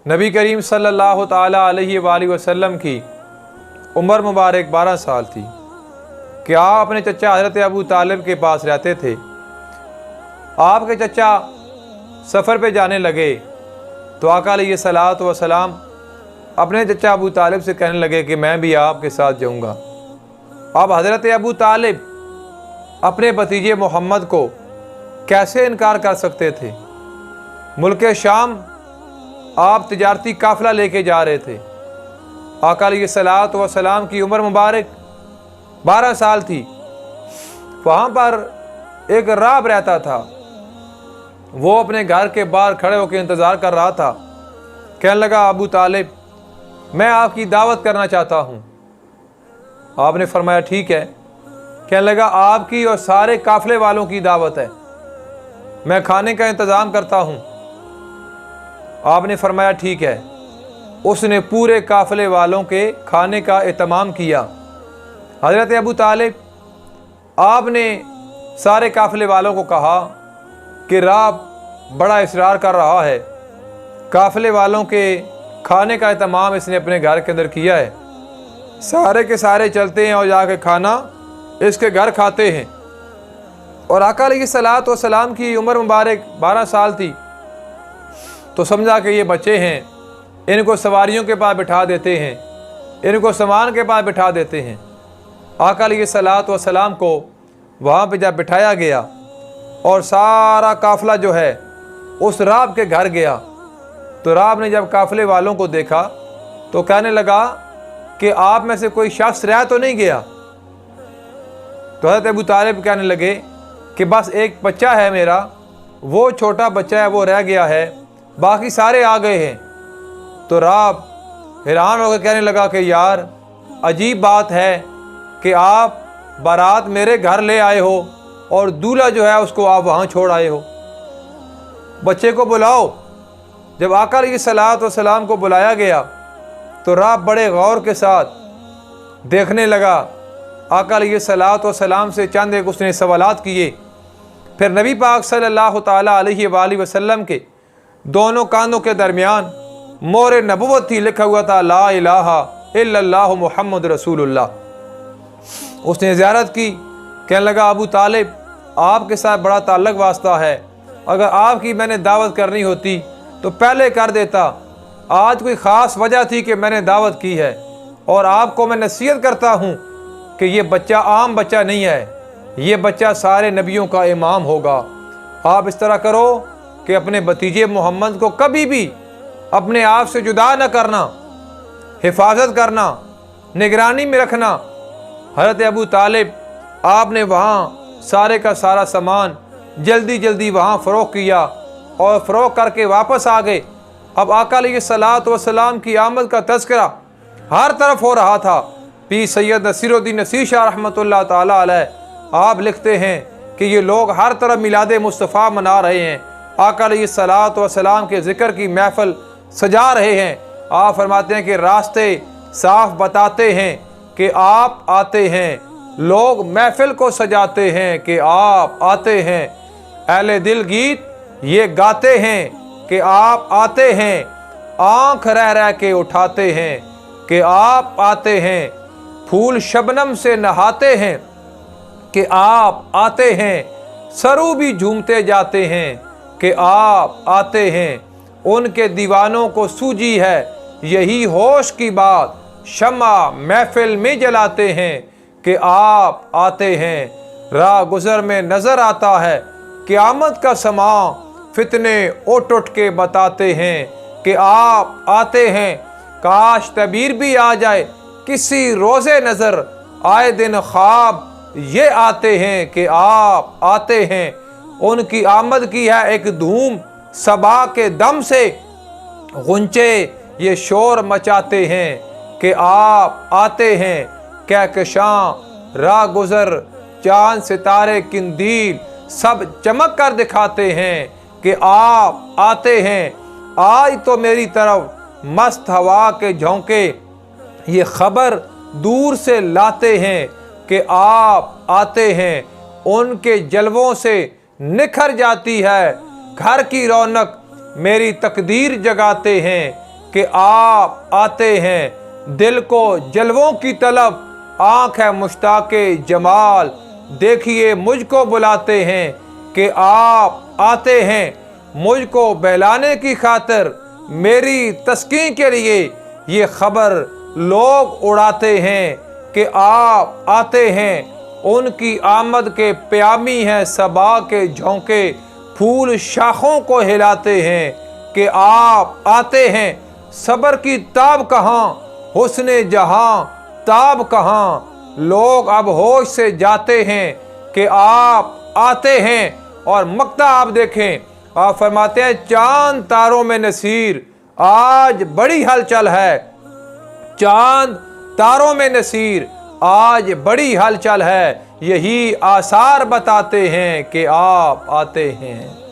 نبی کریم صلی اللہ تعالیٰ علیہ وآلہ وسلم کی عمر مبارک 12 سال تھی کہ آپ اپنے چچا حضرت ابو طالب کے پاس رہتے تھے۔ آپ کے چچا سفر پہ جانے لگے تو آقا علیہ الصلوۃ والسلام اپنے چچا ابو طالب سے کہنے لگے کہ میں بھی آپ کے ساتھ جاؤں گا۔ اب حضرت ابو طالب اپنے بھتیجے محمد کو کیسے انکار کر سکتے تھے؟ ملک شام آپ تجارتی قافلہ لے کے جا رہے تھے۔ آقا علیہ الصلوۃ والسلام کی عمر مبارک 12 سال تھی۔ وہاں پر ایک راہب رہتا تھا، وہ اپنے گھر کے باہر کھڑے ہو کے انتظار کر رہا تھا۔ کہنے لگا ابو طالب میں آپ کی دعوت کرنا چاہتا ہوں۔ آپ نے فرمایا ٹھیک ہے۔ کہنے لگا آپ کی اور سارے قافلے والوں کی دعوت ہے، میں کھانے کا انتظام کرتا ہوں۔ آپ نے فرمایا ٹھیک ہے۔ اس نے پورے قافلے والوں کے کھانے کا اہتمام کیا۔ حضرت ابو طالب آپ نے سارے قافلے والوں کو کہا کہ راہب بڑا اصرار کر رہا ہے، قافلے والوں کے کھانے کا اہتمام اس نے اپنے گھر کے اندر کیا ہے، سارے کے سارے چلتے ہیں اور جا کے کھانا اس کے گھر کھاتے ہیں۔ اور آقا علیہ الصلوۃ والسلام کی عمر مبارک 12 سال تھی، تو سمجھا کہ یہ بچے ہیں، ان کو سواریوں کے پاس بٹھا دیتے ہیں، ان کو سامان کے پاس بٹھا دیتے ہیں۔ آقا علیہ الصلوۃ والسلام کو وہاں پہ جب بٹھایا گیا اور سارا قافلہ جو ہے اس راہب کے گھر گیا، تو راہب نے جب قافلے والوں کو دیکھا تو کہنے لگا کہ آپ میں سے کوئی شخص رہ تو نہیں گیا؟ تو حضرت ابو طالب کہنے لگے کہ بس ایک بچہ ہے میرا، وہ چھوٹا بچہ ہے، وہ رہ گیا ہے، باقی سارے آ گئے ہیں۔ تو راہب حیران ہو کے کہنے لگا کہ یار عجیب بات ہے کہ آپ بارات میرے گھر لے آئے ہو اور دولہا جو ہے اس کو آپ وہاں چھوڑ آئے ہو، بچے کو بلاؤ۔ جب آقا علیہ الصلوۃ والسلام کو بلایا گیا تو راہب بڑے غور کے ساتھ دیکھنے لگا۔ آقا علیہ الصلوۃ والسلام سے چند ایک اس نے سوالات کیے، پھر نبی پاک صلی اللہ تعالیٰ علیہ وآلہ وسلم کے دونوں کانوں کے درمیان مہر نبوت تھی، لکھا ہوا تھا لا الہ الا اللہ محمد رسول اللہ۔ اس نے زیارت کی، کہنے لگا ابو طالب آپ کے ساتھ بڑا تعلق واسطہ ہے، اگر آپ کی میں نے دعوت کرنی ہوتی تو پہلے کر دیتا، آج کوئی خاص وجہ تھی کہ میں نے دعوت کی ہے، اور آپ کو میں نصیحت کرتا ہوں کہ یہ بچہ عام بچہ نہیں ہے، یہ بچہ سارے نبیوں کا امام ہوگا۔ آپ اس طرح کرو کہ اپنے بھتیجے محمد کو کبھی بھی اپنے آپ سے جدا نہ کرنا، حفاظت کرنا، نگرانی میں رکھنا۔ حضرت ابو طالب آپ نے وہاں سارے کا سارا سامان جلدی جلدی وہاں فروخت کیا اور فروخت کر کے واپس آ گئے۔ اب آقا علیہ الصلوۃ والسلام کی آمد کا تذکرہ ہر طرف ہو رہا تھا۔ پیر سید نصیر الدین نصیر شاہ رحمۃ اللہ تعالیٰ علیہ آپ لکھتے ہیں کہ یہ لوگ ہر طرف میلاد مصطفیٰ منا رہے ہیں، آقا علیہ الصلوۃ والسلام کے ذکر کی محفل سجا رہے ہیں۔ آپ فرماتے ہیں کہ راستے صاف بتاتے ہیں کہ آپ آتے ہیں، لوگ محفل کو سجاتے ہیں کہ آپ آتے ہیں، اہل دل گیت یہ گاتے ہیں کہ آپ آتے ہیں، آنکھ رہ رہ کے اٹھاتے ہیں کہ آپ آتے ہیں، پھول شبنم سے نہاتے ہیں کہ آپ آتے ہیں، سرو بھی جھومتے جاتے ہیں کہ آپ آتے ہیں، ان کے دیوانوں کو سوجی ہے یہی ہوش کی بات، شمع محفل میں جلاتے ہیں کہ آپ آتے ہیں۔ راہ گزر میں نظر آتا ہے قیامت کا سماں، فتنے اٹھ اٹھ کے بتاتے ہیں کہ آپ آتے ہیں، کاش تعبیر بھی آ جائے کسی روزے نظر، آئے دن خواب یہ آتے ہیں کہ آپ آتے ہیں۔ ان کی آمد کی ہے ایک دھوم، صبا کے دم سے غنچے یہ شور مچاتے ہیں کہ آپ آتے ہیں۔ کہکشاں راہ گزر چاند ستارے قندیل سب چمک کر دکھاتے ہیں کہ آپ آتے ہیں۔ آج تو میری طرف مست ہوا کے جھونکے یہ خبر دور سے لاتے ہیں کہ آپ آتے ہیں۔ ان کے جلووں سے نکھر جاتی ہے گھر کی رونق، میری تقدیر جگاتے ہیں کہ آپ آتے ہیں، دل کو جلووں کی طلب، آنکھ ہے مشتاق جمال، دیکھیے مجھ کو بلاتے ہیں کہ آپ آتے ہیں، مجھ کو بہلانے کی خاطر، میری تسکین کے لیے یہ خبر لوگ اڑاتے ہیں کہ آپ آتے ہیں۔ ان کی آمد کے پیامی ہیں صبا کے جھونکے، پھول شاخوں کو ہلاتے ہیں کہ آپ آتے ہیں۔ صبر کی تاب کہاں، حسن جہاں تاب کہاں، لوگ اب ہوش سے جاتے ہیں کہ آپ آتے ہیں۔ اور مقطع آپ دیکھیں، آپ فرماتے ہیں چاند تاروں میں نصیر، آج بڑی ہلچل ہے، چاند تاروں میں نصیر، آج بڑی ہلچل ہے، یہی آثار بتاتے ہیں کہ آپ آتے ہیں۔